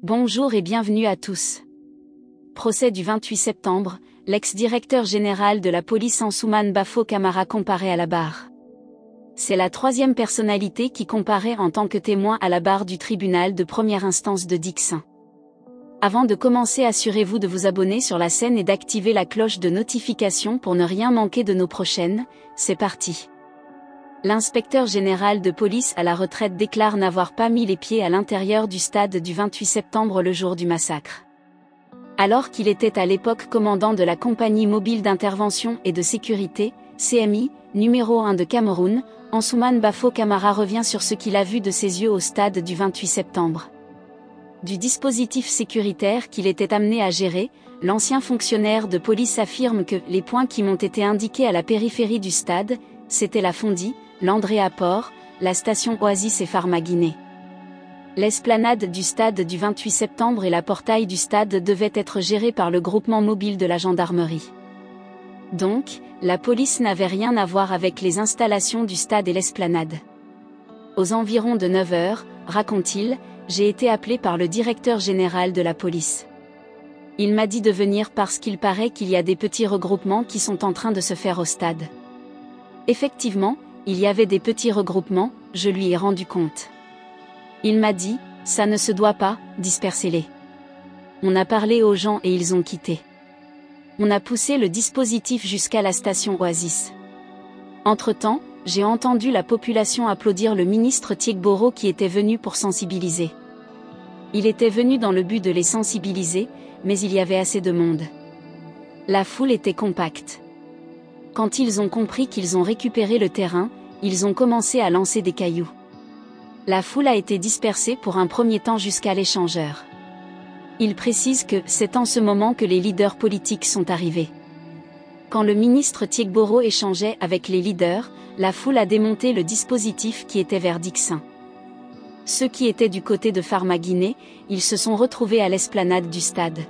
Bonjour et bienvenue à tous. Procès du 28 septembre, l'ex-directeur général de la police Ansoumane Bafo Camara comparé à la barre. C'est la troisième personnalité qui comparaît en tant que témoin à la barre du tribunal de première instance de Dixin. Avant de commencer, assurez-vous de vous abonner sur la chaîne et d'activer la cloche de notification pour ne rien manquer de nos prochaines. C'est parti. L'inspecteur général de police à la retraite déclare n'avoir pas mis les pieds à l'intérieur du stade du 28 septembre le jour du massacre. Alors qu'il était à l'époque commandant de la compagnie mobile d'intervention et de sécurité, CMI, numéro 1 de Cameroun, Ansoumane Bafo Camara revient sur ce qu'il a vu de ses yeux au stade du 28 septembre. Du dispositif sécuritaire qu'il était amené à gérer, l'ancien fonctionnaire de police affirme que les points qui m'ont été indiqués à la périphérie du stade, c'était la Fondy, l'Andrea Port, la station Oasis et Pharma-Guinée. L'esplanade du stade du 28 septembre et la portail du stade devaient être gérés par le groupement mobile de la gendarmerie. Donc, la police n'avait rien à voir avec les installations du stade et l'esplanade. Aux environs de 9 heures, raconte-t-il, j'ai été appelé par le directeur général de la police. Il m'a dit de venir parce qu'il paraît qu'il y a des petits regroupements qui sont en train de se faire au stade. Effectivement, il y avait des petits regroupements, je lui ai rendu compte. Il m'a dit, ça ne se doit pas, dispersez-les. On a parlé aux gens et ils ont quitté. On a poussé le dispositif jusqu'à la station Oasis. Entre-temps, j'ai entendu la population applaudir le ministre Tiegboro qui était venu pour sensibiliser. Il était venu dans le but de les sensibiliser, mais il y avait assez de monde. La foule était compacte. Quand ils ont compris qu'ils ont récupéré le terrain, ils ont commencé à lancer des cailloux. La foule a été dispersée pour un premier temps jusqu'à l'échangeur. Il précise que c'est en ce moment que les leaders politiques sont arrivés. Quand le ministre Tiegboro échangeait avec les leaders, la foule a démonté le dispositif qui était vers Dixin. Ceux qui étaient du côté de Pharma-Guinée, ils se sont retrouvés à l'esplanade du stade.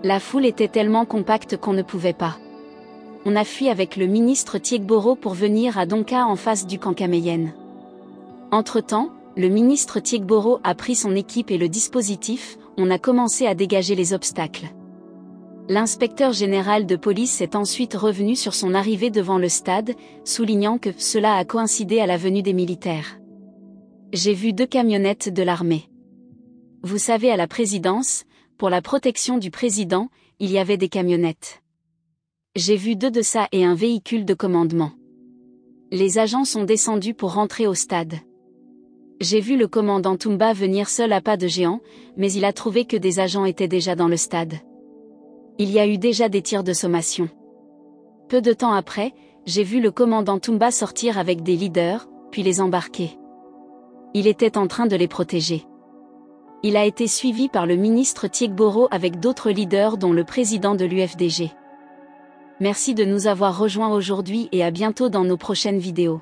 La foule était tellement compacte qu'on ne pouvait pas. On a fui avec le ministre Tiegboro pour venir à Donka en face du camp Cameyen. Entre-temps, le ministre Tiegboro a pris son équipe et le dispositif, on a commencé à dégager les obstacles. L'inspecteur général de police est ensuite revenu sur son arrivée devant le stade, soulignant que cela a coïncidé à la venue des militaires. J'ai vu 2 camionnettes de l'armée. Vous savez, à la présidence, pour la protection du président, il y avait des camionnettes. J'ai vu 2 de ça et un véhicule de commandement. Les agents sont descendus pour rentrer au stade. J'ai vu le commandant Toumba venir seul à pas de géant, mais il a trouvé que des agents étaient déjà dans le stade. Il y a eu déjà des tirs de sommation. Peu de temps après, j'ai vu le commandant Toumba sortir avec des leaders, puis les embarquer. Il était en train de les protéger. Il a été suivi par le ministre Tiegboro avec d'autres leaders dont le président de l'UFDG. Merci de nous avoir rejoints aujourd'hui et à bientôt dans nos prochaines vidéos.